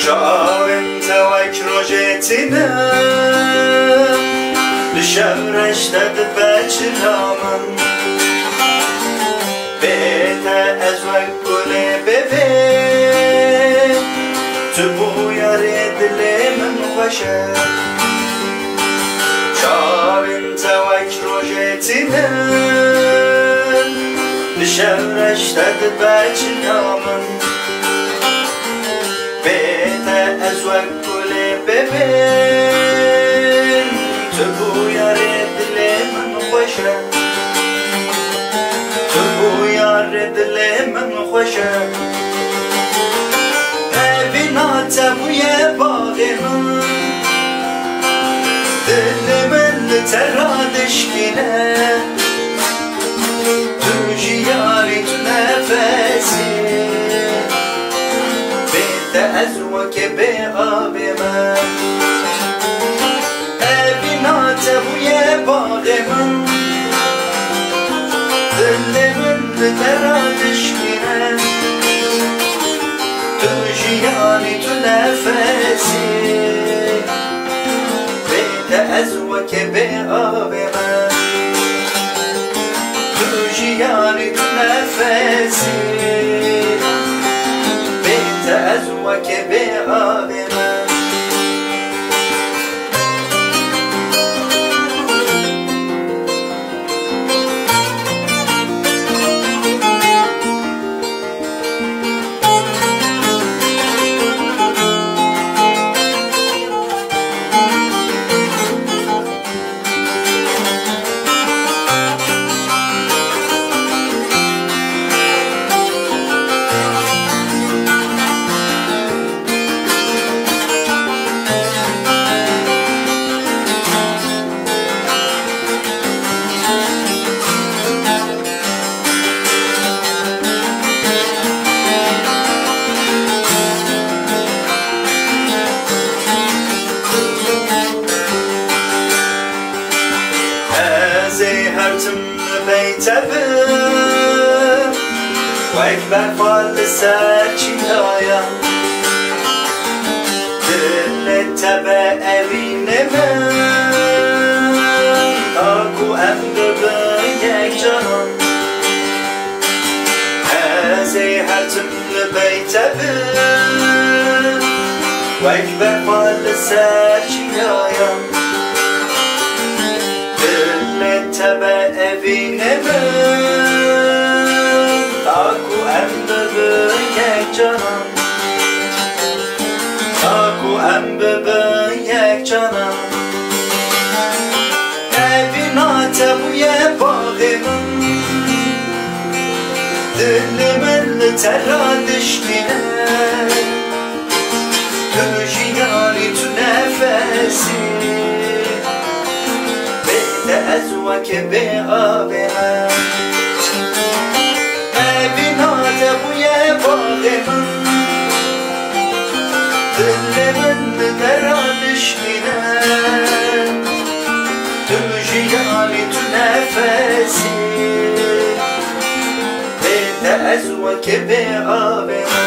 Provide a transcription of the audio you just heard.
شاوين توك روجتنا لشمرش تدبج رامن بيت أزوك كل ببين تبو يريد لي من وشه شاوين توك روجتنا لشمرش تدبج رامن بيت أزوك كل ببين تبو يريد لي من وشه تبو يريد لي من وشه بنا تبو يباغي من دل من ترادش كنا تجي ياري تنفسي أزوك بغابما أبنات أبويا باغما ذل من ترادش كنا تجياني تنفسي بيت أزوك بغابما تجياني تنفسي أزوك بغابما بيتبه وأكبر فالساتشي هايا دل تبا أبين من أكو أمر بيك جنان هزي هرتم بيتبه وأكبر فالساتشي هايا تبا أبين من أكو أمر بيك جنان أكو أمر بيك جنان أبنات أبويا باغي من دل من ترادش كنا تجياني تنفسي أزوك بغابما أبنات أبويا باغما ذل من ترادش كنا تجياني تنفسي أزوك بغابما